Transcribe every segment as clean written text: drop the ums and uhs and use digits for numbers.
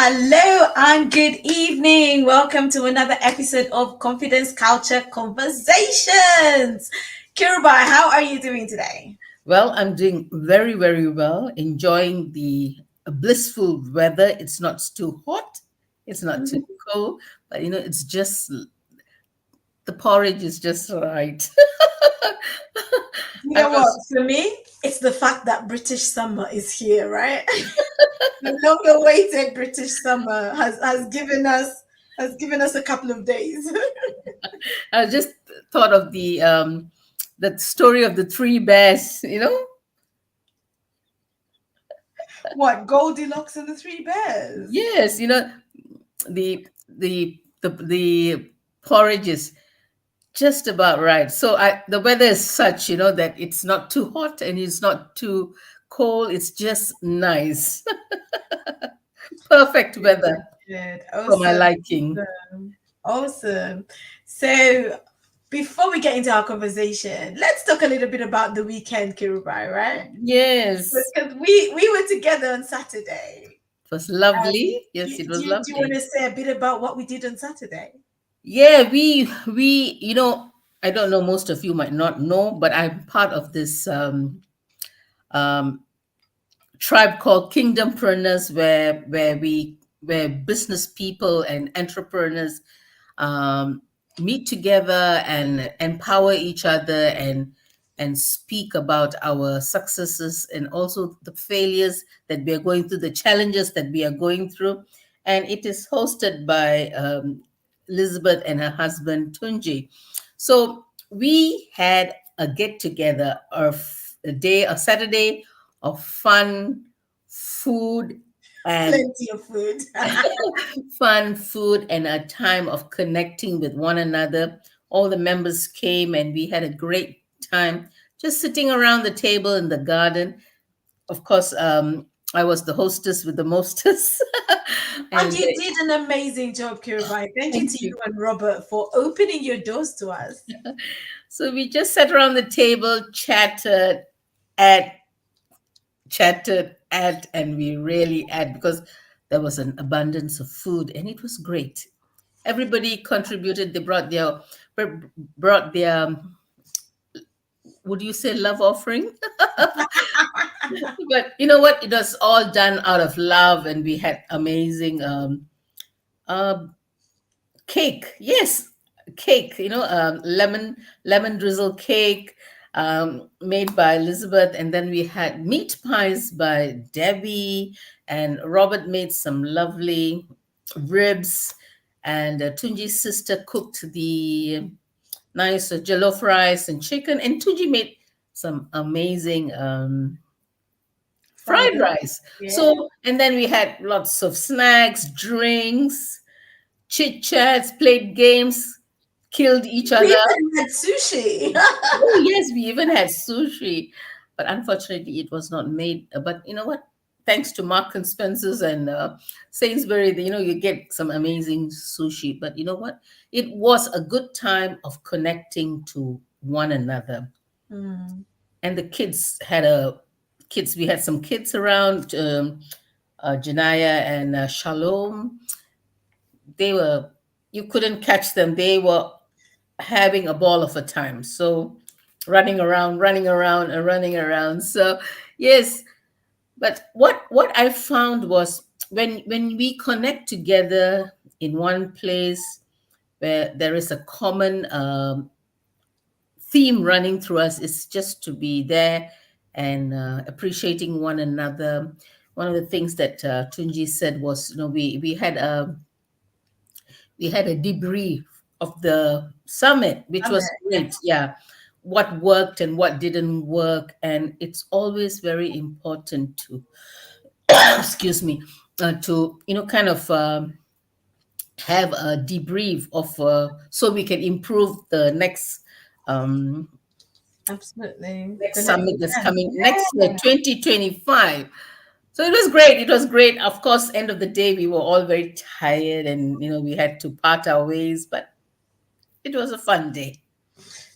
Hello and good evening. Welcome to another episode of Confidence Culture Conversations. Kirubai, how are you doing today? Well, I'm doing very, very well, enjoying the blissful weather. It's not too hot, it's not too cold, but it's just the porridge is just right. You I know what? was, For me, it's the fact that British summer is here, right? The long-awaited British summer has given us a couple of days. I just thought of the story of the three bears, What, Goldilocks and the Three Bears? Yes, the porridge is just about right. So the weather is such, that it's not too hot and it's not too cold. It's just nice. Perfect weather Good. for my Awesome. liking. Awesome. So before we get into our conversation, let's talk a little bit about the weekend, Kirubai, right? Yes, Because we were together on Saturday. it was Um, lovely. do, Yes, it do, was you- do you want lovely. to say a bit about what we did on Saturday? Yeah, we I don't know, most of you might not know, but I'm part of this um tribe called Kingdompreneurs, where business people and entrepreneurs um, meet together and empower each other and speak about our successes and also the failures that we are going through, the challenges that we are going through. And it is hosted by Elizabeth and her husband Tunji. So we had a get together of a Saturday of fun, food, and Plenty of food. fun, food, and a time of connecting with one another. All the members came and we had a great time just sitting around the table in the garden. Of course, I was the hostess with the mostest. And And you did an amazing job, Kirubai. Thank you thank to you. you and Robert for opening your doors to us. So we just sat around the table, at, and we really ate because there was an abundance of food and it was great. Everybody contributed. They brought their would you say love offering? But you know what? It was all done out of love, and we had amazing uh, cake. Yes, cake. Lemon drizzle cake made by Elizabeth, and then we had meat pies by Debbie, and Robert made some lovely ribs, and Tunji's sister cooked the nice jollof rice and chicken, and Tunji made some amazing Fried fried rice. rice. Yeah. So, and then we had lots of snacks, drinks, chit chats, played games, killed each We other. even had sushi. Oh, yes, we even had sushi, but unfortunately, it was not made. But you know what? Thanks to Mark and Spencer's and Sainsbury, you get some amazing sushi. But you know what? It was a good time of connecting to one another. Mm. And the kids. We had some kids around, Janaya and Shalom. They were, you couldn't catch them. They were having a ball of a time. So running around and running around. So yes, but what I found was when we connect together in one place where there is a common theme running through us, is just to be there and appreciating one another. One of the things that Tunji said was, we had a debrief of the summit, which Amen. was great. Yeah, what worked and what didn't work, and it's always very important to, excuse me, to kind of have a debrief of so we can improve the um, Absolutely. The next next summit that's event. coming next year, Yeah. 2025. So it was great. It was great. Of course, end of the day, we were all very tired and, we had to part our ways, but it was a fun day.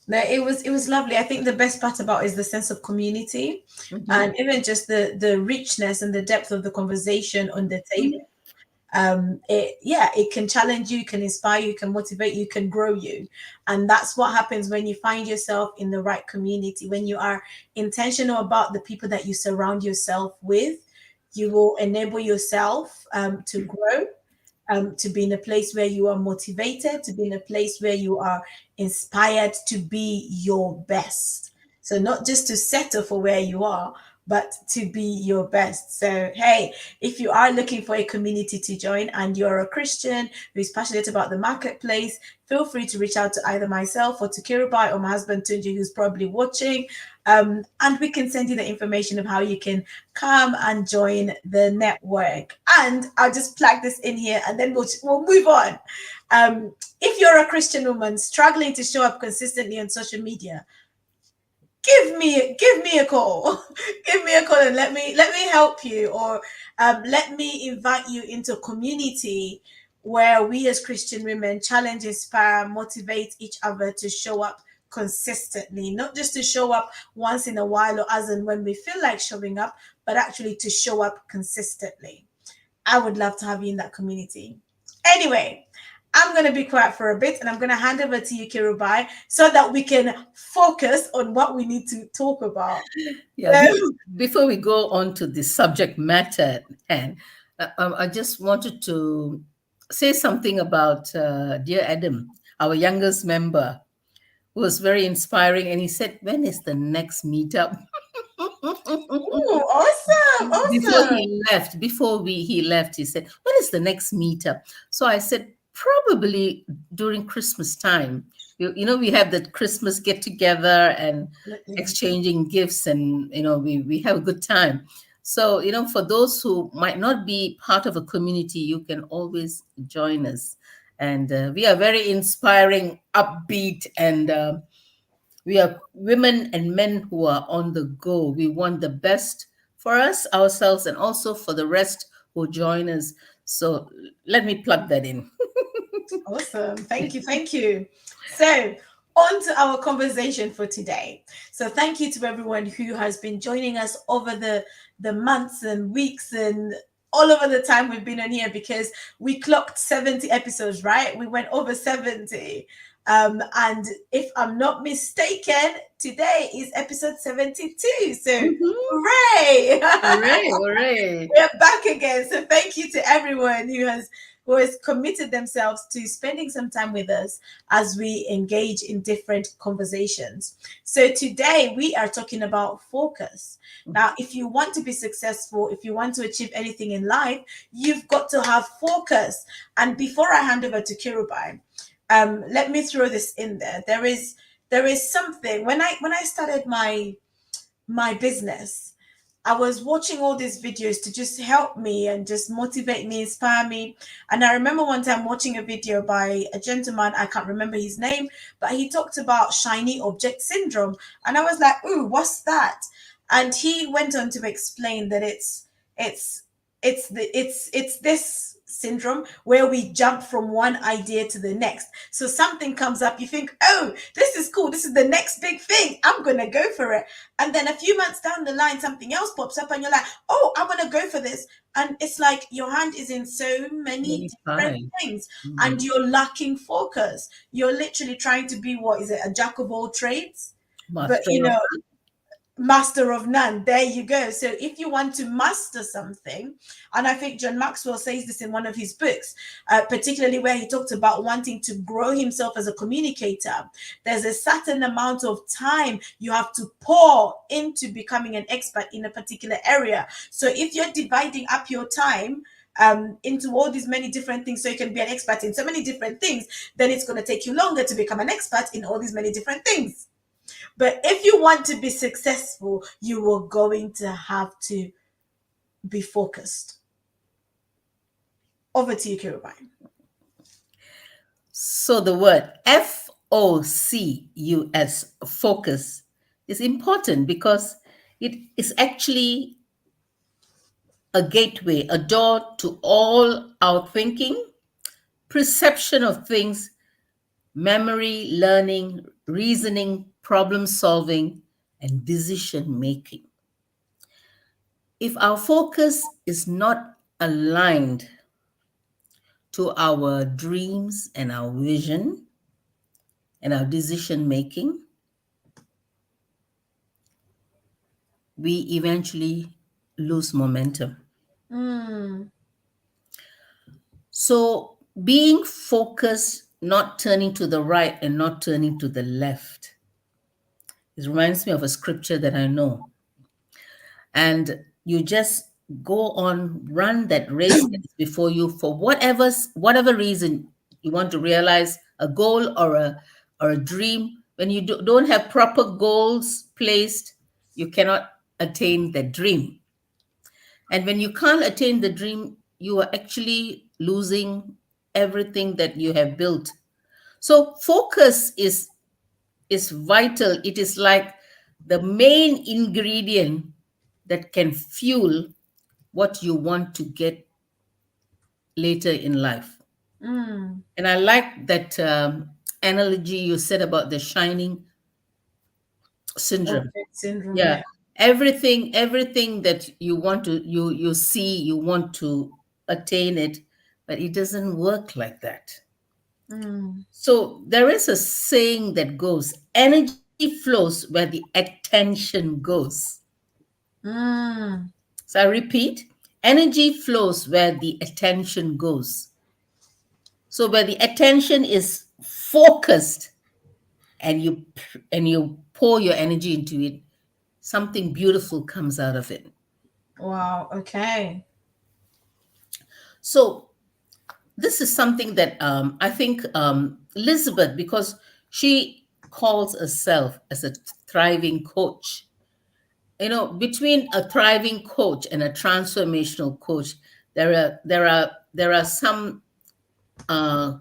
No, it was lovely. I think the best part about it is the sense of community Mhm. and even just the richness and the depth of the conversation on the table. it can challenge you, can inspire you, can motivate you, can grow you. And that's what happens when you find yourself in the right community, when you are intentional about the people that you surround yourself with. You will enable yourself to grow, to be in a place where you are motivated, to be in a place where you are inspired to be your best. So, not just to settle for where you are, but to be your best. So, hey, if you are looking for a community to join and you're a Christian who's passionate about the marketplace, feel free to reach out to either myself or to Kirubai or my husband Tunji, who's probably watching. And we can send you the information of how you can come and join the network. And I'll just plug this in here and then we'll move on. If you're a Christian woman struggling to show up consistently on social media, give me a call. Give me a call and let me help you, or let me invite you into a community where we as Christian women challenge, inspire, motivate each other to show up consistently, not just to show up once in a while or as and when we feel like showing up, but actually to show up consistently. I would love to have you in that community. Anyway, I'm going to be quiet for a bit and I'm going to hand over to you, Kirubai, so that we can focus on what we need to talk about. Yeah, Um, before we go on to the subject matter, and I just wanted to say something about dear Adam, our youngest member, who was very inspiring. And he said, "When is the next meetup?" Ooh, awesome, Before awesome. he left, he said, "When is the next meetup?" So I said, "Probably during Christmas time. We have that Christmas get together and Absolutely. exchanging gifts, and we have a good time." So for those who might not be part of a community, you can always join us, and we are very inspiring, upbeat, and we are women and men who are on the go. We want the best for us, ourselves, and also for the rest who join us. So let me plug that in. Awesome. Thank you. Thank you. So, on to our conversation for today. So, thank you to everyone who has been joining us over the months and weeks and all over the time we've been on here, because we clocked 70 episodes, right? We went over 70. And if I'm not mistaken, today is episode 72. So, Mhm. hooray! Hooray, hooray. We're back again. So thank you to everyone who has committed themselves to spending some time with us as we engage in different conversations. So today we are talking about focus. Now, if you want to be successful, if you want to achieve anything in life, you've got to have focus. And before I hand over to Kirubai, let me throw this in there. There is something when I started my business. I was watching all these videos to just help me and just motivate me, inspire me. And I remember one time watching a video by a gentleman, I can't remember his name, but he talked about shiny object syndrome. And I was like, ooh, what's that? And he went on to explain that it's it's this syndrome where we jump from one idea to the next. So something comes up, you think, oh, this is cool, this is the next big thing, I'm gonna go for it. And then a few months down the line, something else pops up, and you're like, oh, I want to go for this. And it's like your hand is in so many Many different times. things, and Mhm. you're lacking focus. You're literally trying to be, what is it, a jack of all trades? But, Master of master of none. There you go. So if you want to master something, and I think John Maxwell says this in one of his books, particularly where he talked about wanting to grow himself as a communicator, there's a certain amount of time you have to pour into becoming an expert in a particular area. So if you're dividing up your time into all these many different things, so you can be an expert in so many different things, then it's going to take you longer to become an expert in all these many different things. But if you want to be successful, you are going to have to be focused. Over to you, Kirubai. So the word focus, focus, is important because it is actually a gateway, a door to all our thinking, perception of things, memory, learning, reasoning, problem solving, and decision making. If our focus is not aligned, to our dreams and our vision and our decision making, we eventually lose momentum. Mm. So, being focused, not turning to the right and not turning to the left, it reminds me of a scripture that I know. And you just go on, run that race that is before you for whatever reason you want to realize a goal or a dream. When you don't have proper goals placed, you cannot attain the dream. And when you can't attain the dream, you are actually losing everything that you have built. So focus is vital. It is like the main ingredient that can fuel what you want to get later in life. Mm. And I like that analogy you said about the shining syndrome. Object syndrome, Yeah, yeah. everything that you want to you see, you want to attain it, but it doesn't work like that. Mm. So there is a saying that goes, energy flows where the attention goes. Mm. So I repeat, energy flows where the attention goes. So where the attention is focused and you pour your energy into it, something beautiful comes out of it. Wow, okay. So this is something that I think Elizabeth, because she calls herself as a thriving coach. You know, between a thriving coach and a transformational coach, there are some uh,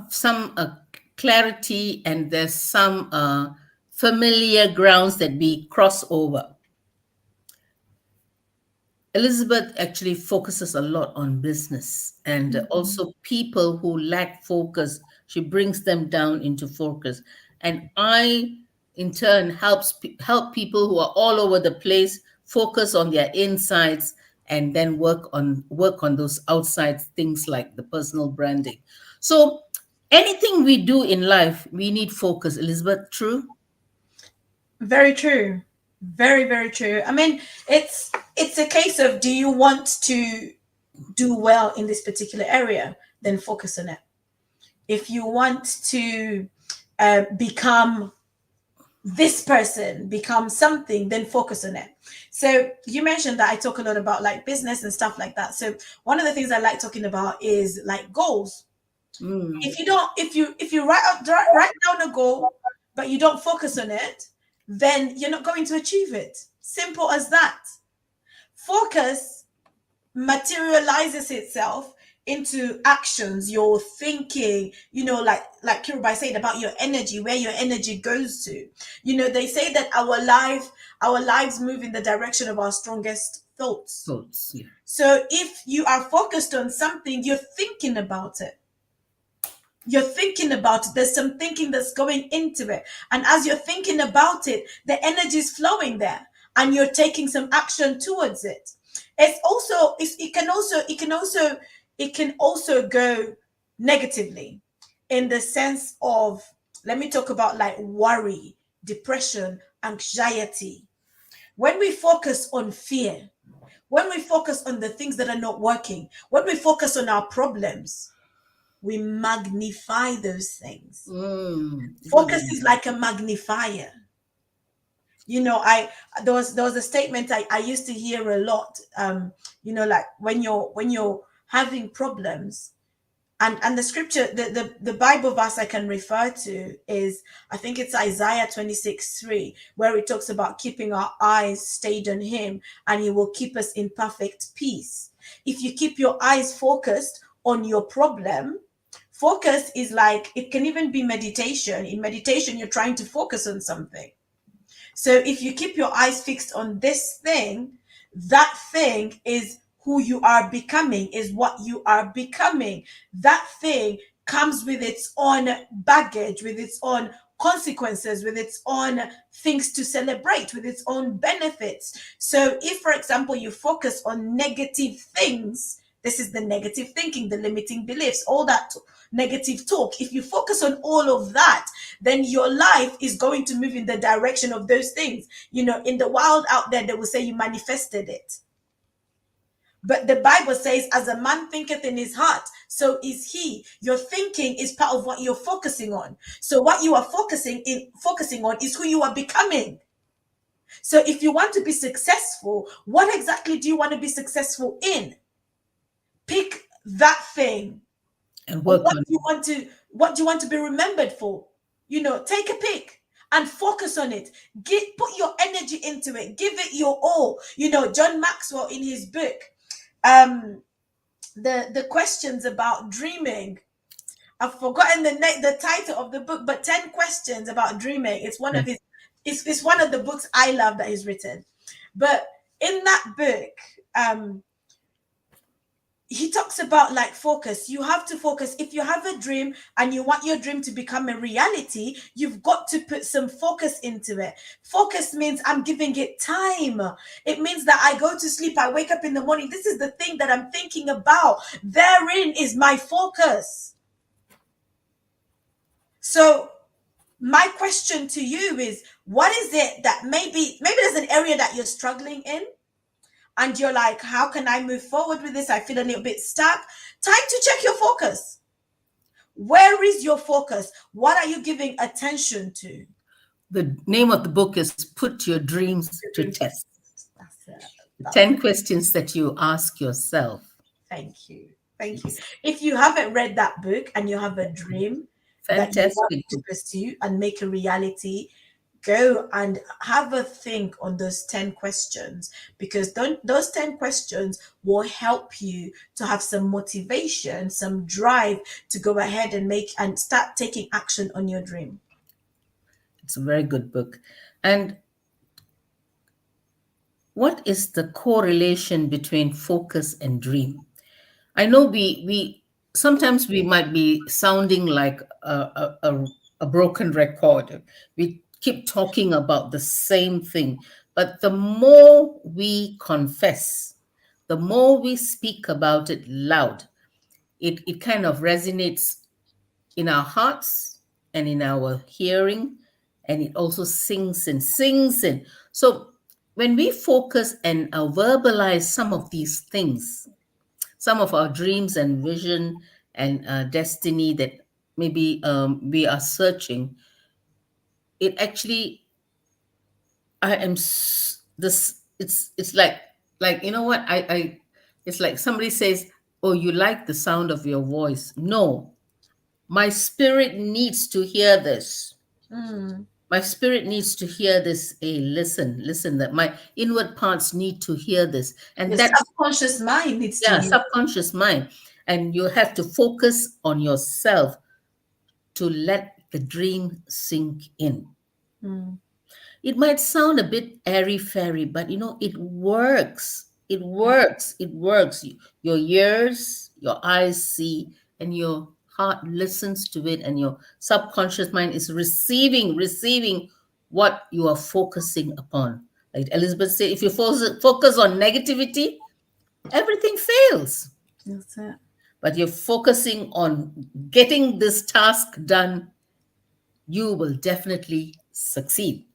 some clarity, and there's some familiar grounds that we cross over. Elizabeth actually focuses a lot on business and Mm. also people who lack focus. She brings them down into focus. And I, in turn, help people who are all over the place focus on their insides and then work on those outside things like the personal branding. So anything we do in life, we need focus. Elizabeth, true? Very true. Very, very true. I mean, it's a case of, do you want to do well in this particular area? Then focus on it. If you want to become this person, become something, then focus on it. So you mentioned that I talk a lot about like business and stuff like that. So one of the things I like talking about is like goals. Mm, If you don't, if you write down a goal, but you don't focus on it, then you're not going to achieve it. Simple as that. Focus materializes itself into actions, your thinking, like Kirubai said about your energy, where your energy goes to. They say that our lives move in the direction of our strongest thoughts. thoughts, yeah. So if you are focused on something, you're thinking about it. There's some thinking that's going into it, and as you're thinking about it, the energy is flowing there, and you're taking some action towards it. It can also go negatively, in the sense of, let me talk about like worry, depression, anxiety. When we focus on fear, when we focus on the things that are not working, when we focus on our problems, we magnify those things. Good Focus is one. like a magnifier. I there was a statement I used to hear a lot. Like when you're having problems, and the scripture, the Bible verse I can refer to is, I think it's Isaiah 26:3, where it talks about keeping our eyes stayed on him, and he will keep us in perfect peace. If you keep your eyes focused on your problem, focus is like, it can even be meditation. In meditation, you're trying to focus on something. So if you keep your eyes fixed on this thing, that thing is who you are becoming, is what you are becoming. That thing comes with its own baggage, with its own consequences, with its own things to celebrate, with its own benefits. So if, for example, you focus on negative things, This is the negative thinking, the limiting beliefs, all that negative talk. If you focus on all of that, then your life is going to move in the direction of those things. In the world out there, they will say you manifested it. But the Bible says, as a man thinketh in his heart, so is he. Your thinking is part of what you're focusing on. So what you are focusing on is who you are becoming. So if you want to be successful, what exactly do you want to be successful in? Pick that thing. And Or work on it. what do you want to be remembered for? Take a pick and focus on it. Put your energy into it. Give it your all. John Maxwell, in his book, the questions about dreaming. I've forgotten the title of the book, but 10 questions about dreaming. It's one Yeah. of his. It's one of the books I love that he's written. But in that book, he talks about like focus. You have to focus. If you have a dream and you want your dream to become a reality, you've got to put some focus into it. Focus means I'm giving it time. It means that I go to sleep, I wake up in the morning, this is the thing that I'm thinking about. Therein is my focus. So my question to you is, what is it that maybe there's an area that you're struggling in, and you're like, how can I move forward with this? I feel a little bit stuck. Time to check your focus. Where is your focus? What are you giving attention to? The name of the book is Put Your Dreams Your to dream test. Test. That's it. The That's 10 questions that you ask yourself. Thank you. Thank you. If you haven't read that book and you have a dream that you want Fantastic to book. pursue and make a reality, go and have a think on those 10 questions, because those 10 questions will help you to have some motivation, some drive to go ahead and make and start taking action on your dream. It's a very good book. And what is the correlation between focus and dream? I know we sometimes we might be sounding like a broken record. We keep talking about the same thing, but the more we confess, the more we speak about it loud, it kind of resonates in our hearts and in our hearing, and it also sings in. So when we focus and verbalize some of these things, some of our dreams and vision and destiny that maybe we are searching, it actually, this, it's like, you know what, I it's like somebody says, oh, you like the sound of your voice. No, my spirit needs to hear this. Mm. My spirit needs to hear this. Hey, listen, that my inward parts need to hear this. And Your that's, subconscious mind needs to yeah, hear. subconscious mind. And you have to focus on yourself to let the dream sink in. Mm. It might sound a bit airy fairy, but it works. It works. It works. Your ears, your eyes see, and your heart listens to it, and your subconscious mind is receiving what you are focusing upon. Like Elizabeth said, if you focus on negativity, everything fails. That's it. But you're focusing on getting this task done, you will definitely succeed.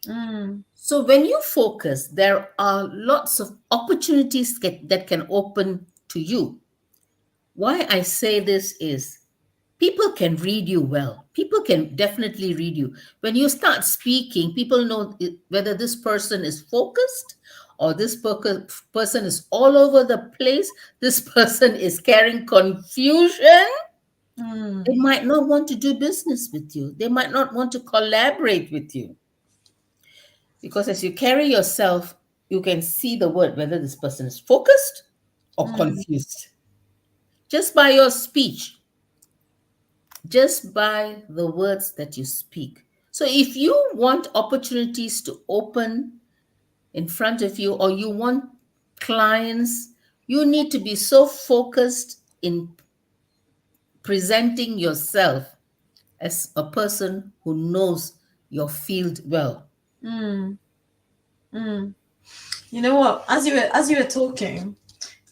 Mm. So when you focus, there are lots of opportunities that can open to you. Why I say this is, people can read you well. People can definitely read you. When you start speaking, people know whether this person is focused or this person is all over the place. This person is carrying confusion. They Mm. might not want to do business with you. They might not want to collaborate with you. Because as you carry yourself, you can see the word whether this person is focused or Mm. confused. Just by your speech, just by the words that you speak. So if you want opportunities to open in front of you, or you want clients, you need to be so focused in presenting yourself as a person who knows your field well. Mm. Mm. You know what? As you were talking,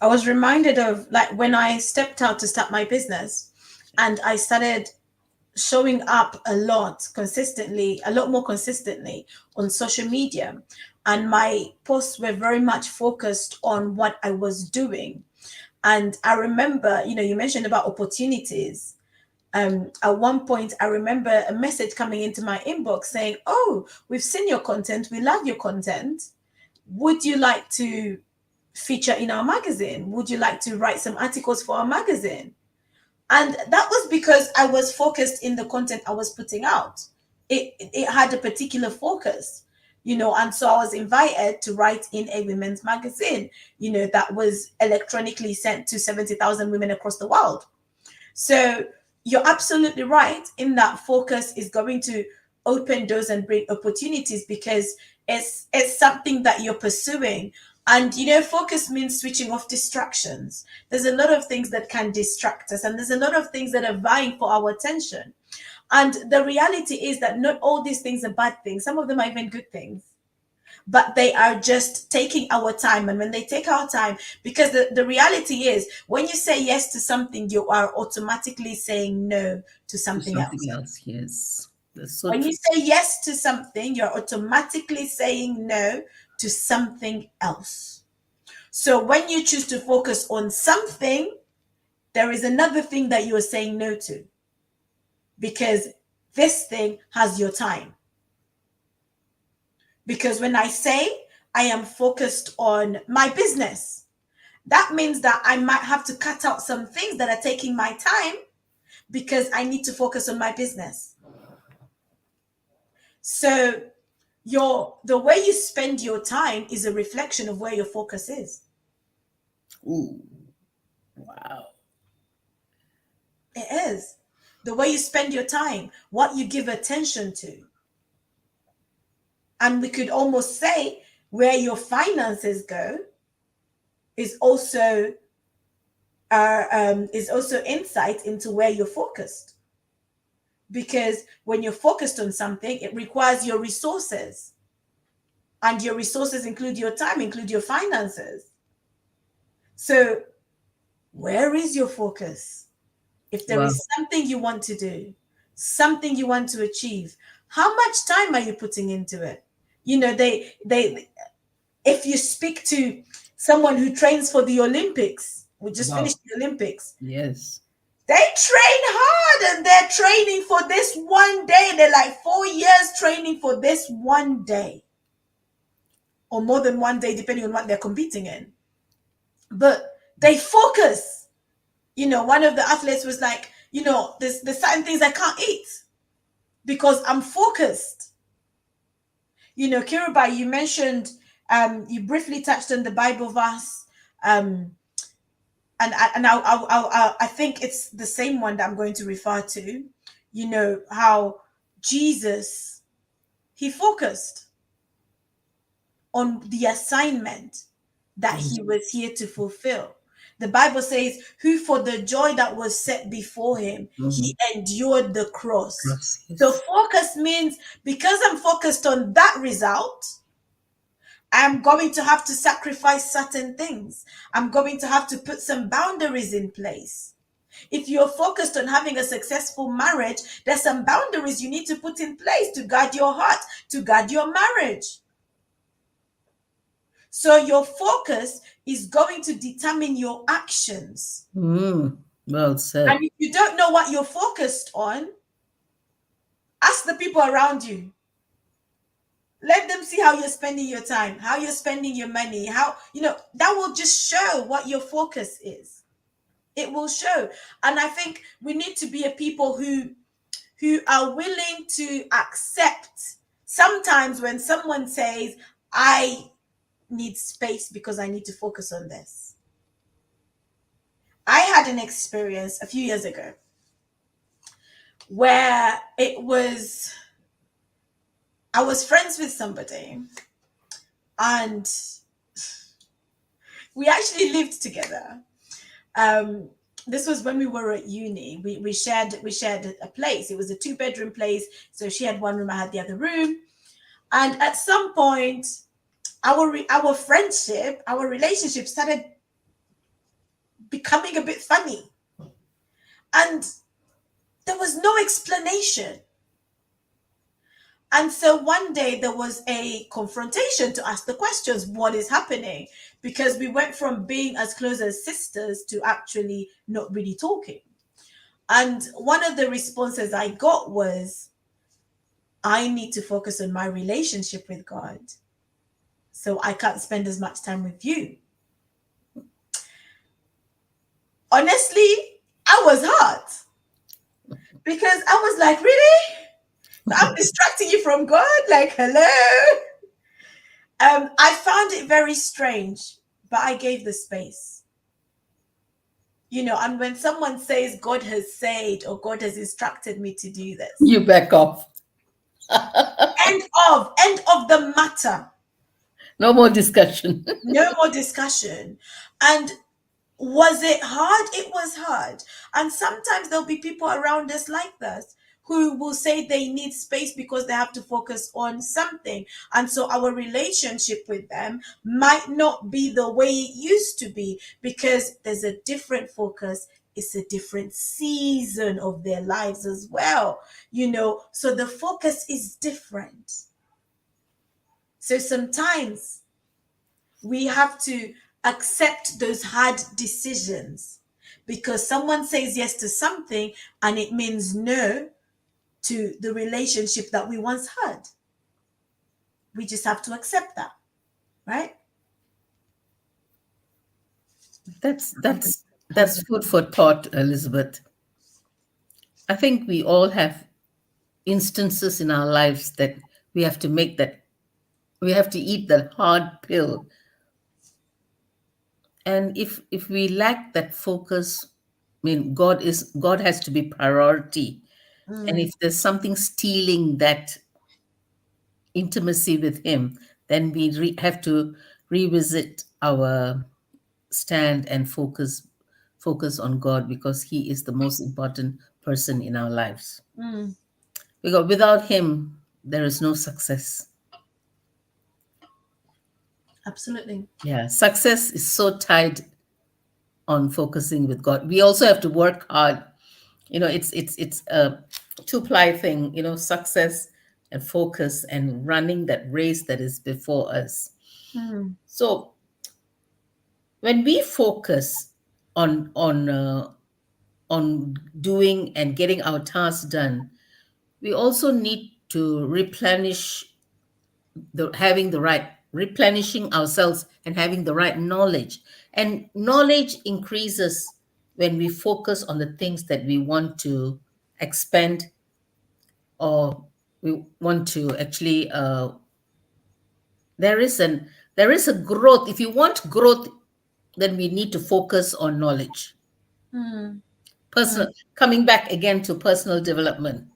I was reminded of like when I stepped out to start my business and I started showing up a lot consistently, a lot more consistently on social media. And my posts were very much focused on what I was doing. And I remember, you mentioned about opportunities. At one point, I remember a message coming into my inbox saying, "Oh, we've seen your content. We love your content. Would you like to feature in our magazine? Would you like to write some articles for our magazine?" And that was because I was focused in the content I was putting out. It had a particular focus, and so I was invited to write in a women's magazine, that was electronically sent to 70,000 women across the world. So you're absolutely right in that focus is going to open doors and bring opportunities because it's something that you're pursuing. And focus means switching off distractions. There's a lot of things that can distract us, and there's a lot of things that are vying for our attention. And the reality is that not all these things are bad things. Some of them are even good things, but they are just taking our time. And when they take our time, because the reality is when you say yes to something, you are automatically saying no to To something something else. else. Yes, that's so When you true. say yes to something, you're automatically saying no to something else. So when you choose to focus on something, there is another thing that you are saying no to because this thing has your time. Because when I say I am focused on my business, that means that I might have to cut out some things that are taking my time because I need to focus on my business. So the way you spend your time is a reflection of where your focus is. Ooh, wow. It is. The way you spend your time, what you give attention to. And we could almost say where your finances go is also insight into where you're focused. Because when you're focused on something, it requires your resources. And your resources include your time, include your finances. So, where is your focus? If there Wow. is something you want to do, something you want to achieve, how much time are you putting into it? They if you speak to someone who trains for the Olympics, we just Wow. finished the Olympics. Yes. They train hard and they're training for this one day. They're like 4 years training for this one day, or more than one day, depending on what they're competing in. But they focus. One of the athletes was like, there's certain things I can't eat because I'm focused. Kiruba, you mentioned, you briefly touched on the Bible verse, um, and I think it's the same one that I'm going to refer to. How Jesus, he focused on the assignment that he Mhm. was here to fulfill. The Bible says, who for the joy that was set before him, he Mhm. endured the cross. Cross. So Yes. focus means because I'm focused on that result, I'm going to have to sacrifice certain things. I'm going to have to put some boundaries in place. If you're focused on having a successful marriage, there's some boundaries you need to put in place to guard your heart, to guard your marriage. So your focus is going to determine your actions. Well And said. if you don't know what you're focused on, ask the people around you. Let them see how you're spending your time, how you're spending your money, that will just show what your focus is. It will show. And I think we need to be a people who are willing to accept sometimes when someone says, I need space because I need to focus on this. I had an experience a few years ago where I was friends with somebody and we actually lived together. Um, this was when we were at uni. We shared a place. It was a two-bedroom place. So she had one room, I had the other room. And at some point, our friendship, our relationship started becoming a bit funny. And there was no explanation. And so one day there was a confrontation to ask the questions, what is happening? Because we went from being as close as sisters to actually not really talking. And one of the responses I got was, I need to focus on my relationship with God. So I can't spend as much time with you. Honestly, I was hurt because I was like, really? I'm distracting you from God? Like, hello? I found it very strange, but I gave the space. And when someone says God has said or God has instructed me to do this, You back off. end of the matter. No more discussion. No more discussion. And was it hard? It was hard. And sometimes there'll be people around us like this who will say they need space because they have to focus on something. And so our relationship with them might not be the way it used to be because there's a different focus. It's a different season of their lives as well. So the focus is different. So sometimes we have to accept those hard decisions because someone says yes to something and it means no to the relationship that we once had. We just have to accept that, right? That's that's that's food for thought, Elizabeth. I think we all have instances in our lives that we have to make that we have to eat that hard pill. And if we lack that focus, I mean, God has to be priority. And Mm, if there's something stealing that intimacy with Him, then we have to revisit our stand and focus on God, because He is the most important person in our lives. mm, Because without Him, there is no success. absolutely. Yeah, success is so tied on focusing with God. We also have to work hard. It's a two-ply thing. Success and focus and running that race that is before us. Mm, So when we focus on doing and getting our tasks done, we also need to having the right replenishing ourselves and having the right knowledge. And knowledge increases when we focus on the things that we want to expand, or we want to actually there is a growth. If you want growth, then we need to focus on knowledge. mm, mm, Personal Coming back again to personal development.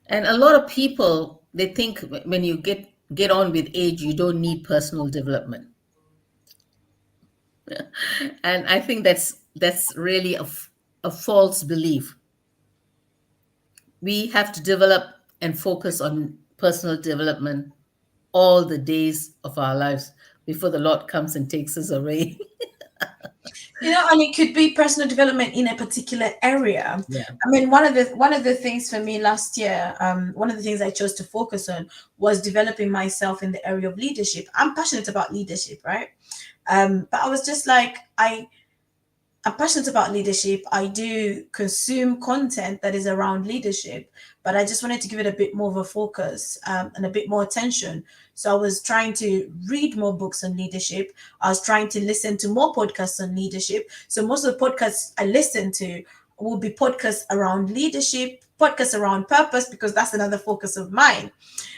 And a lot of people, they think when you get on with age, you don't need personal development. And I think that's really a false belief. We have to develop and focus on personal development all the days of our lives before the Lord comes and takes us away. and it could be personal development in a particular area. Yeah. I mean, one of the things for me last year, one of the things I chose to focus on was developing myself in the area of leadership. I'm passionate about leadership, right? But I was just like, I'm passionate about leadership. I do consume content that is around leadership, but I just wanted to give it a bit more of a focus, and a bit more attention. So I was trying to read more books on leadership. I was trying to listen to more podcasts on leadership. So most of the podcasts I listen to will be podcasts around leadership, podcasts around purpose, because that's another focus of mine.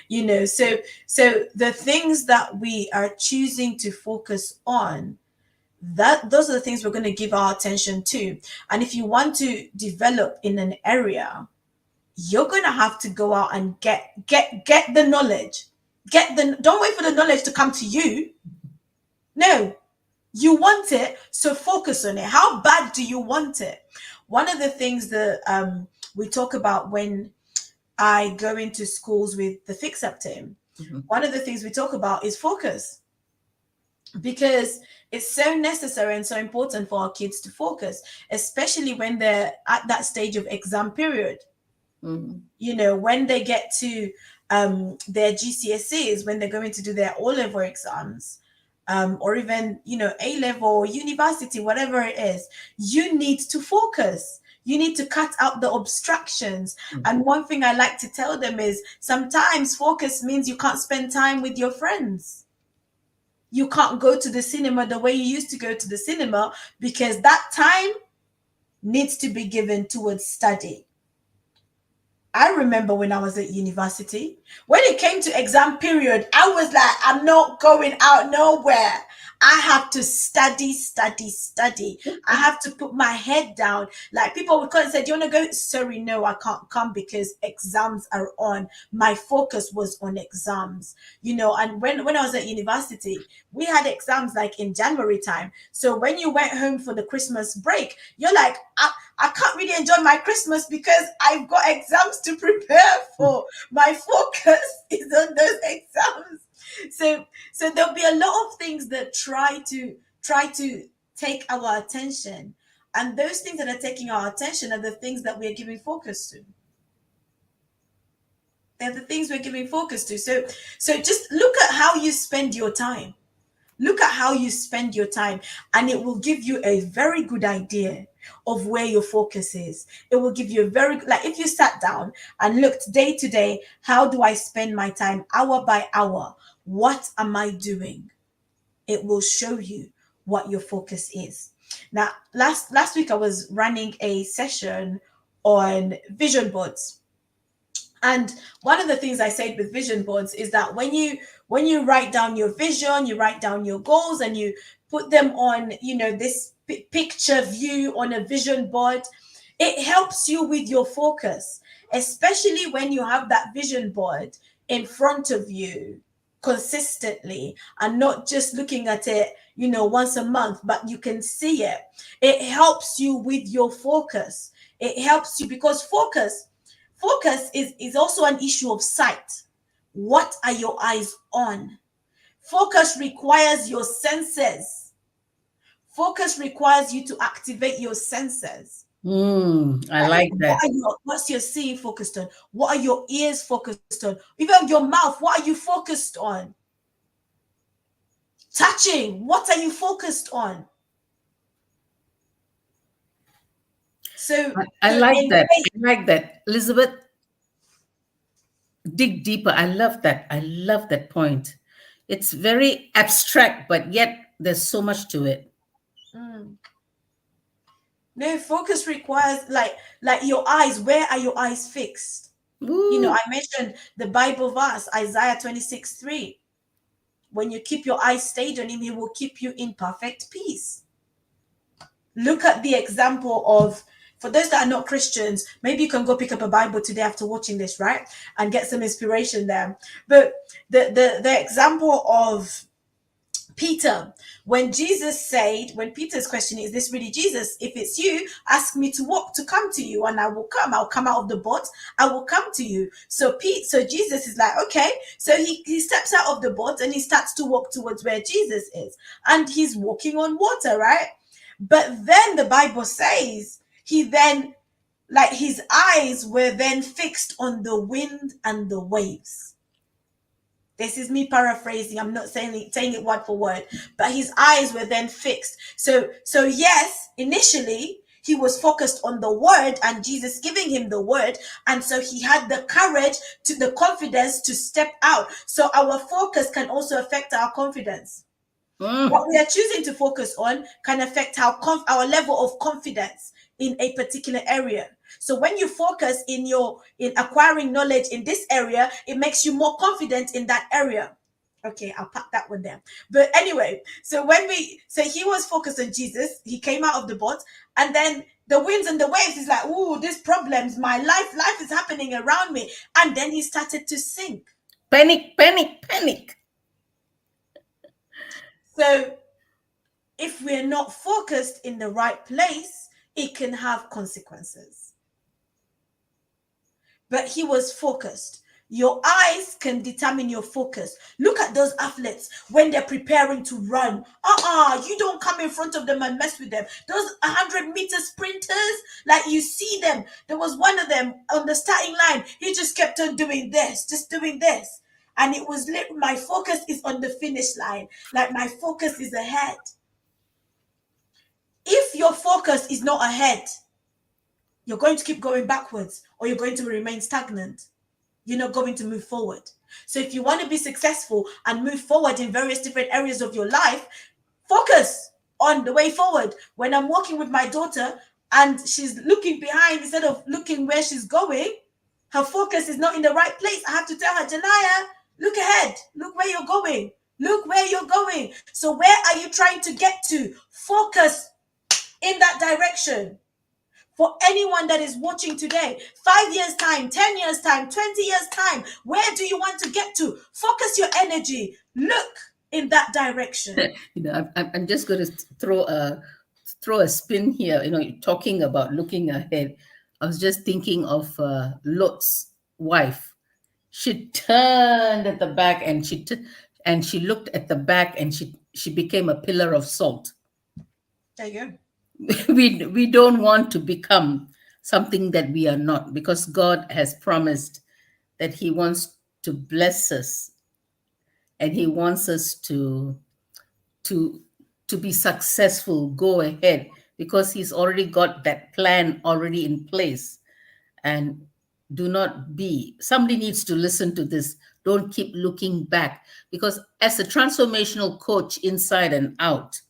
So the things that we are choosing to focus on, that those are the things we're going to give our attention to. And if you want to develop in an area, you're going to have to go out and get the knowledge. Don't wait for the knowledge to come to you. No, you want it, so focus on it. How bad do you want it? One of the things that we talk about when I go into schools with the fix up team, Mhm. one of the things we talk about is focus. because it's so necessary and so important for our kids to focus, especially when they're at that stage of exam period. Mm. When they get to their GCSEs, when they're going to do their O level exams, or even A level, university, whatever it is, you need to focus. You need to cut out the obstructions. Mm. And one thing I like to tell them is sometimes focus means you can't spend time with your friends. You can't go to the cinema the way you used to go to the cinema because that time needs to be given towards study. I remember when I was at university, when it came to exam period, I was like, I'm not going out nowhere. I have to study, study, study. I have to put my head down. Like people would call and say, do you want to go? Sorry, no, I can't come because exams are on. My focus was on exams, and when I was at university, we had exams like in January time. So when you went home for the Christmas break, you're like, I can't really enjoy my Christmas because I've got exams to prepare for. My focus is on those exams. So there'll be a lot of things that try to take our attention. And those things that are taking our attention are the things that we're giving focus to. They're the things we're giving focus to. So just look at how you spend your time. Look at how you spend your time, and it will give you a very good idea of where your focus is. It will give you a very, like, if you sat down and looked day to day, how do I spend my time hour by hour? What am I doing? It will show you what your focus is. Now, last week I was running a session on vision boards. And one of the things I said with vision boards is that when you write down your vision, you write down your goals, and you put them on, this picture view on a vision board, it helps you with your focus, especially when you have that vision board in front of you consistently and not just looking at it, once a month, but you can see it. It helps you with your focus. It helps you because focus is also an issue of sight. What are your eyes on? Focus requires your senses. Focus requires you to activate your senses. I like that. What's your seeing focused on? What are your ears focused on? Even your mouth, what are you focused on? Touching, what are you focused on? So I to like that. engage. I like that. Elizabeth, dig deeper. I love that. I love that point. It's very abstract, but yet there's so much to it. Mm. No, focus requires like your eyes. Where are your eyes fixed? Ooh. I mentioned the Bible verse, Isaiah 26:3. When you keep your eyes stayed on him, he will keep you in perfect peace. Look at the example of, for those that are not Christians, maybe you can go pick up a Bible today after watching this, right? And get some inspiration there. But the example of Peter, when Peter's question is this really Jesus? If it's you, ask me to walk to come to you, and I will come. I'll come out of the boat. I will come to you. So Jesus is like, okay. So he steps out of the boat and he starts to walk towards where Jesus is, and he's walking on water, right? But then the Bible says he then, like, his eyes were then fixed on the wind and the waves. This is me paraphrasing. I'm not saying it word for word, but his eyes were then fixed. So yes, initially he was focused on the word and Jesus giving him the word, and so he had the courage, to the confidence to step out. So our focus can also affect our confidence. Mm. What we are choosing to focus on can affect our level of confidence in a particular area. So when you focus in acquiring knowledge in this area, it makes you more confident in that area. Okay, I'll pack that one there. But anyway, so he was focused on Jesus. He came out of the boat, and then the winds and the waves is like, ooh, these problems, my life is happening around me. And then he started to sink. Panic, panic, panic. So if we're not focused in the right place, it can have consequences. But he was focused. Your eyes can determine your focus. Look at those athletes when they're preparing to run. You don't come in front of them and mess with them. Those 100-meter sprinters, like you see them. There was one of them on the starting line. He just kept on doing this, just doing this. And it was my focus is on the finish line. Like my focus is ahead. If your focus is not ahead, you're going to keep going backwards or you're going to remain stagnant. You're not going to move forward. So if you want to be successful and move forward in various different areas of your life, focus on the way forward. When I'm walking with my daughter and she's looking behind instead of looking where she's going, her focus is not in the right place. I have to tell her, Janaya, look ahead. Look where you're going. Look where you're going. So where are you trying to get to? Focus in that direction. For anyone that is watching today, 5 years time, 10 years time, 20 years time, where do you want to get to? Focus your energy. Look in that direction. I'm just going to throw a spin here. You're talking about looking ahead. I was just thinking of Lot's wife. She turned at the back and she looked at the back and she became a pillar of salt. There you go. We don't want to become something that we are not, because God has promised that He wants to bless us and He wants us to be successful. Go ahead, because He's already got that plan already in place. And do not be, somebody needs to listen to this. Don't keep looking back, because as a transformational coach inside and out,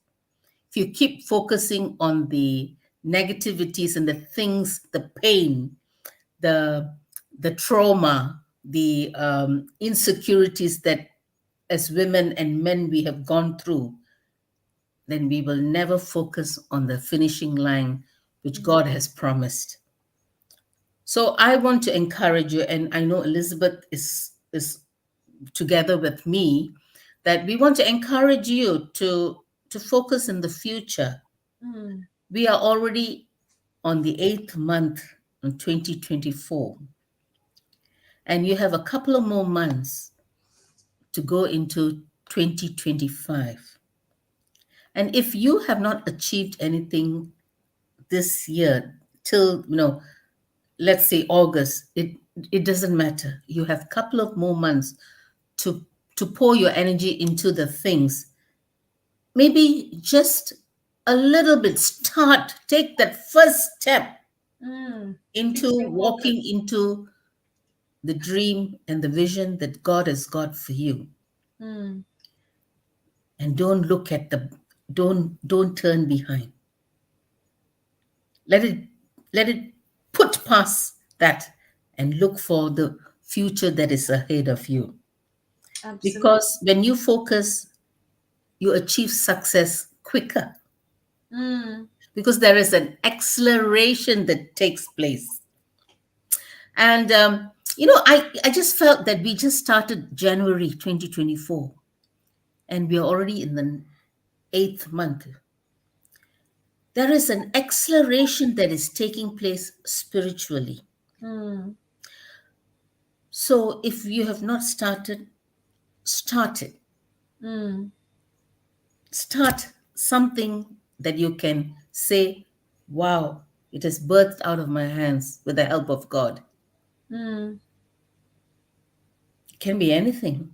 if you keep focusing on the negativities and the things, the pain, the trauma, the insecurities that as women and men we have gone through, then we will never focus on the finishing line which God has promised. So I want to encourage you, and I know Elizabeth is together with me, that we want to encourage you to focus in the future. We are already on the 8th month in 2024, and you have a couple of more months to go into 2025. And if you have not achieved anything this year till, let's say August, it doesn't matter. You have a couple of more months to pour your energy into the things. Maybe just a little bit, take that first step into walking into the dream and the vision that God has got for you. And don't look at don't turn behind. Let it put past that and look for the future that is ahead of you. Absolutely. Because when you focus, you achieve success quicker. Because there is an acceleration that takes place. And, I just felt that we just started January 2024 and we are already in the 8th month. There is an acceleration that is taking place spiritually. So if you have not started, start it. Start something that you can say, wow, it has birthed out of my hands with the help of God. It can be anything.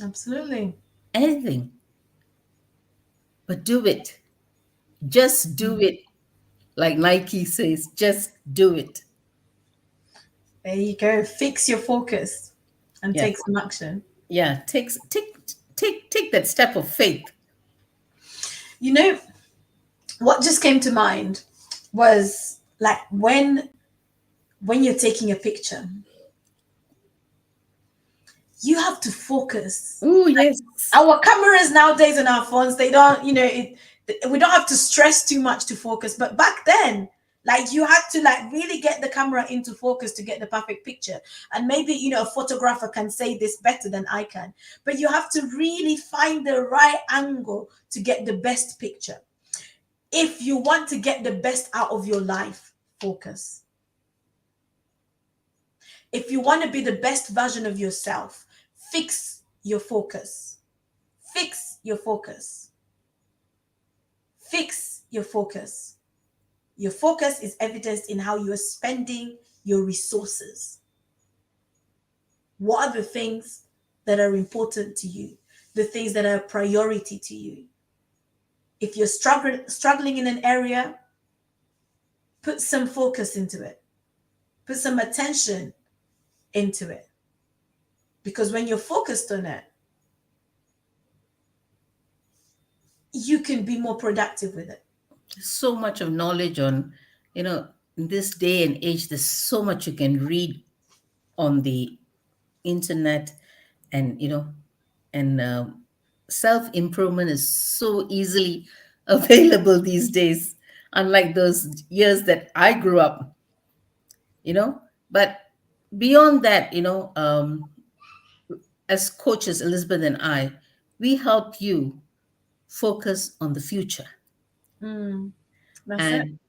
Absolutely. Anything. But do it. Just do it. Like Nike says, just do it. There you go. Fix your focus and Yeah. take some action. Yeah. Take that step of faith. What just came to mind was like when you're taking a picture, you have to focus. Oh, yes. Our cameras nowadays on our phones, they don't, we don't have to stress too much to focus. But back then, like you had to like really get the camera into focus to get the perfect picture. And maybe, a photographer can say this better than I can, but you have to really find the right angle to get the best picture. If you want to get the best out of your life, focus. If you want to be the best version of yourself, fix your focus. Fix your focus. Fix your focus. Your focus is evidenced in how you are spending your resources. What are the things that are important to you? The things that are a priority to you? If you're struggling in an area, put some focus into it. Put some attention into it. Because when you're focused on it, you can be more productive with it. So much of knowledge on, in this day and age, there's so much you can read on the internet, and self improvement is so easily available these days, unlike those years that I grew up. you know but beyond that, as coaches, Elizabeth and I, we help you focus on the future, Mm, that's it. and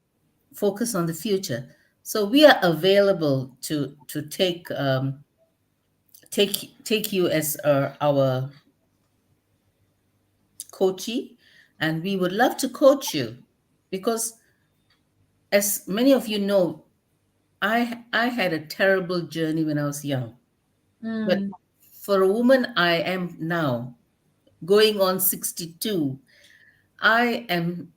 focus on the future. So we are available to take you as our coachee, and we would love to coach you, because, as many of you know, I had a terrible journey when I was young. But Mm, for a woman I am now, going on 62, I am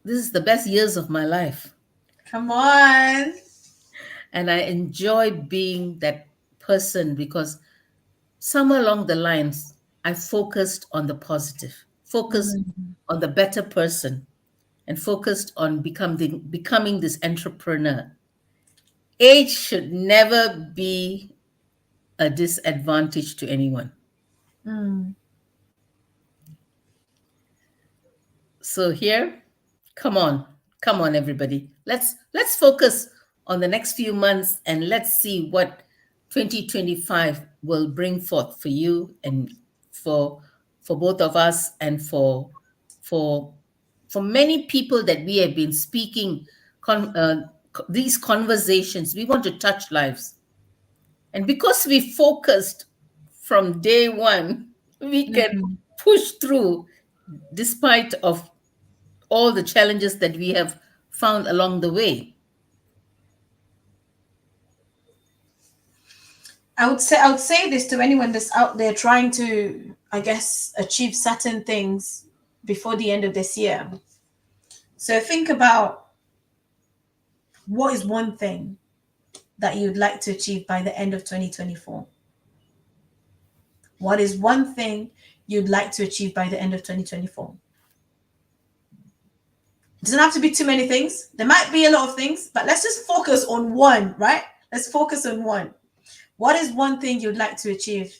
this is the best years of my life. come on. And I enjoy being that person, because somewhere along the lines I focused on the positive, focused Mm, on the better person, and focused on becoming this entrepreneur. Age should never be a disadvantage to anyone. mm. So here, come on, everybody. Let's focus on the next few months, and let's see what 2025 will bring forth for you, and for both of us, and for for many people that we have been speaking, these conversations. We want to touch lives, and because we focused from day one, we can Mm. push through despite of all the challenges that we have found along the way. I would say this to anyone that's out there trying to, I guess, achieve certain things before the end of this year. So think about what is one thing that you'd like to achieve by the end of 2024. What is one thing you'd like to achieve by the end of 2024? It doesn't have to be too many things. There might be a lot of things, but let's just focus on one, right? Let's focus on one. What is one thing you'd like to achieve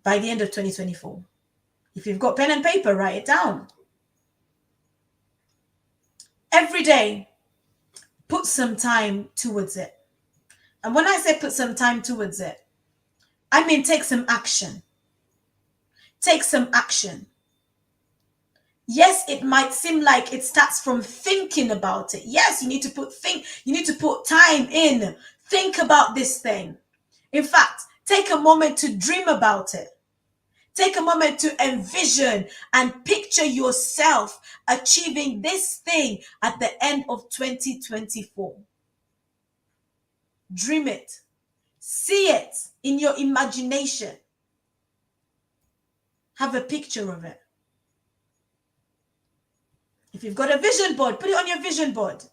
by the end of 2024? If you've got pen and paper, write it down. Every day, put some time towards it. And when I say put some time towards it, I mean take some action. Take some action. Yes, it might seem like it starts from thinking about it. Yes, you need to put time in. Think about this thing. In fact, take a moment to dream about it. Take a moment to envision and picture yourself achieving this thing at the end of 2024. Dream it. See it in your imagination. Have a picture of it. If you've got a vision board, put it on your vision board.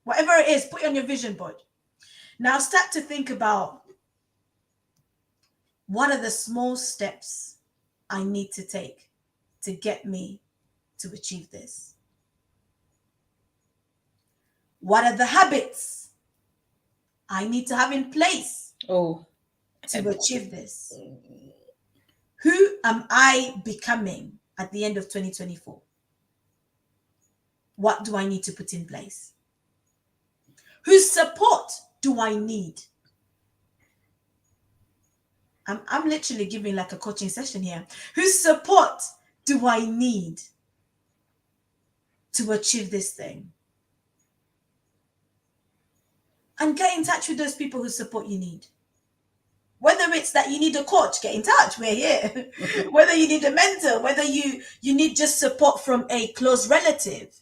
Whatever it is, put it on your vision board. Now start to think about, what are the small steps I need to take to get me to achieve this? What are the habits I need to have in place Oh, to achieve this? Who am I becoming at the end of 2024? What do I need to put in place? Whose support do I need? I'm literally giving like a coaching session here. Whose support do I need to achieve this thing? and get in touch with those people who support you need. Whether it's that you need a coach, get in touch. We're here. Whether you need a mentor, whether you need just support from a close relative,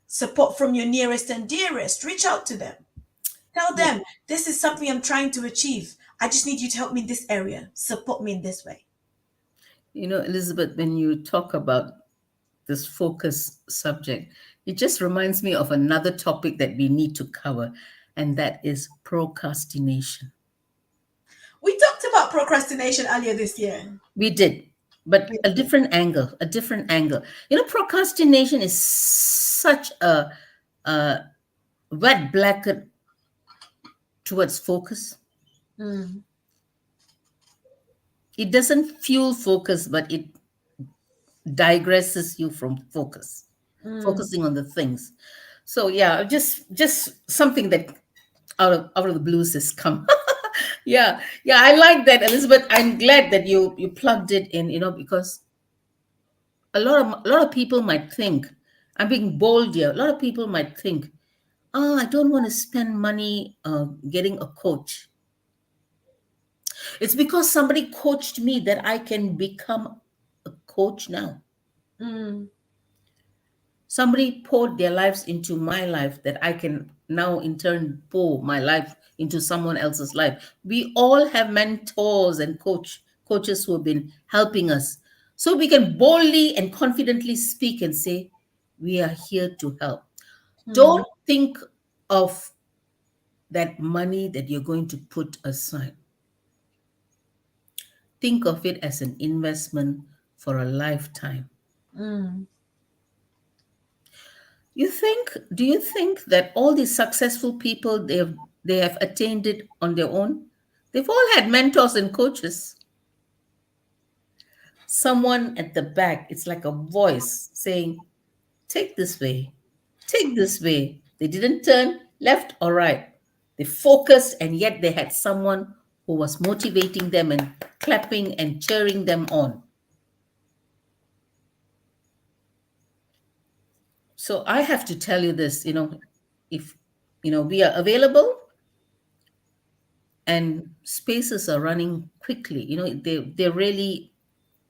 support from your nearest and dearest, reach out to them. Tell Yeah. them, this is something I'm trying to achieve. I just need you to help me in this area. Support me in this way. Elizabeth, when you talk about this focus subject, it just reminds me of another topic that we need to cover, and that is procrastination. We talked about procrastination earlier this year. We did, but a different angle, a different angle. Procrastination is such a wet blanket towards focus. Mm, It doesn't fuel focus, but it digresses you from mm, focusing on the things. So yeah, just something that out of the blues has come. Yeah, I like that, Elizabeth. I'm glad that you plugged it in, because a lot of people might think, I'm being bold here. A lot of people might think, oh, I don't want to spend money getting a coach. It's because somebody coached me that I can become a coach now. mm, Somebody poured their lives into my life that I can now in turn pour my life into someone else's life. We all have mentors and coaches who have been helping us. So we can boldly and confidently speak and say, we are here to help. mm, Don't think of that money that you're going to put aside. Think of it as an investment for a lifetime. mm, Do you think that all these successful people they have attained it on their own? They've all had mentors and coaches. Someone at the back, it's like a voice saying, take this way, take this way. They didn't turn left or right. They focused, and yet they had someone who was motivating them and clapping and cheering them on. So I have to tell you this, if we are available and spaces are running quickly, they really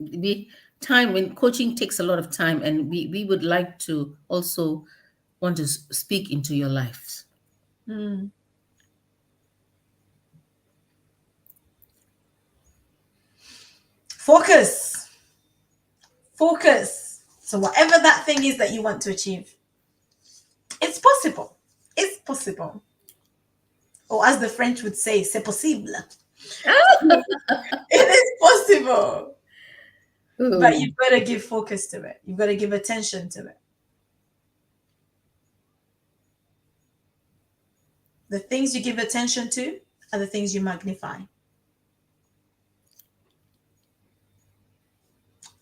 we time when coaching takes a lot of time, and we would like to also want to speak into your lives. mm. Focus. Focus. So, whatever that thing is that you want to achieve, it's possible. It's possible. Or, as the French would say, c'est possible. It is possible. But Ooh, you've got to give focus to it, you've got to give attention to it. The things you give attention to are the things you magnify.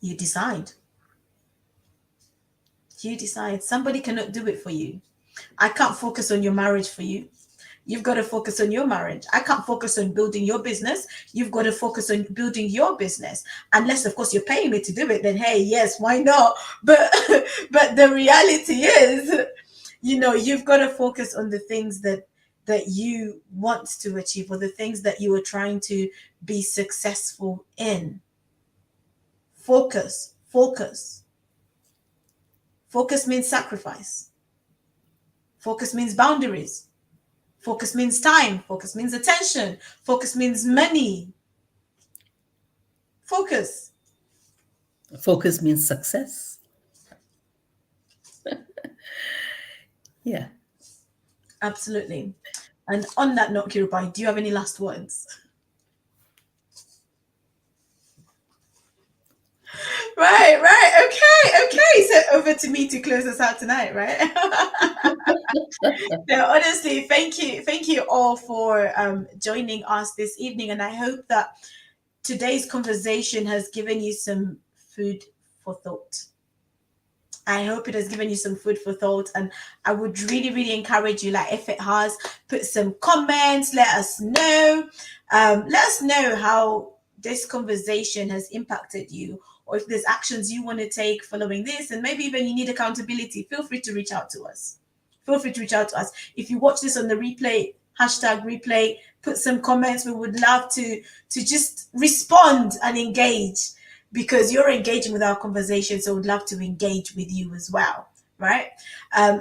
You decide. You decide. Somebody cannot do it for you. I can't focus on your marriage for you. You've got to focus on your marriage. I can't focus on building your business. You've got to focus on building your business. Unless, of course, you're paying me to do it, then hey, yes, why not? But but the reality is, you've got to focus on the things that you want to achieve, or the things that you are trying to be successful in. Focus, focus. Focus means sacrifice. Focus means boundaries. Focus means time. Focus means attention. Focus means money. Focus. focus means success. Yeah. Absolutely. And on that note, Kirubai, do you have any last words? Right. Okay. So over to me to close us out tonight, right? No, honestly, thank you all for joining us this evening, and I hope that today's conversation has given you some food for thought. I hope it has given you some food for thought, and I would really, really encourage you. Like, if it has, put some comments. Let us know. Let us know how this conversation has impacted you, or if there's actions you want to take following this, and maybe even you need accountability. Feel free to reach out to us. feel free to reach out to us. If you watch this on the replay, hashtag replay, put some comments. We would love to just respond and engage, because you're engaging with our conversation, so we'd love to engage with you as well, right?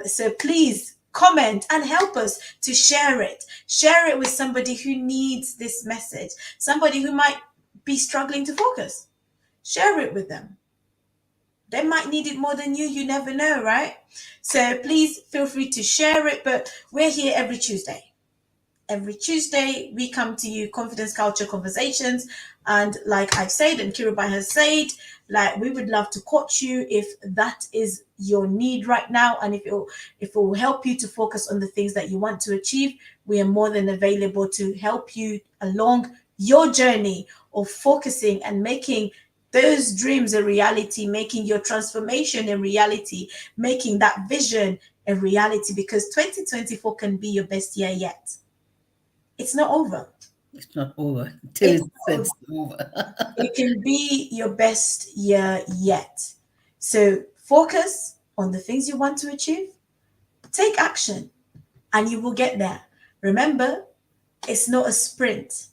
So please comment and help us to share it. Share it with somebody who needs this message, somebody who might be struggling to focus. Share it with them. They might need it more than you. You never know, right? So please feel free to share it. But we're here every Tuesday. Every Tuesday, we come to you, Confidence Culture Conversations. And like I've said, and Kirubai has said, like, we would love to coach you if that is your need right now. And if it will help you to focus on the things that you want to achieve, we are more than available to help you along your journey of focusing and making those dreams a reality, making your transformation a reality, making that vision a reality, because 2024 can be your best year yet. It's not over. It's not over till It's it not over. says over. It can be your best year yet. So focus on the things you want to achieve, take action, and you will get there. Remember, it's not a sprint.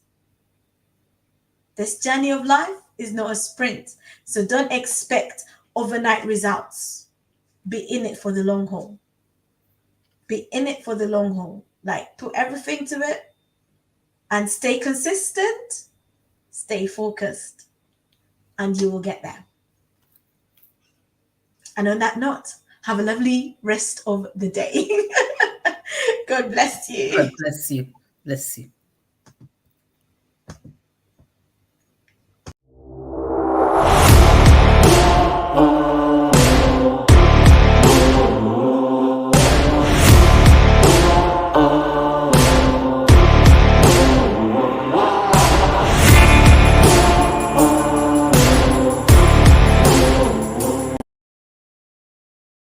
This journey of life is not a sprint. So don't expect overnight results. Be in it for the long haul. Be in it for the long haul. Like, put everything to it and stay consistent, stay focused, and you will get there. And on that note, have a lovely rest of the day. God bless God you. bless you. Bless you.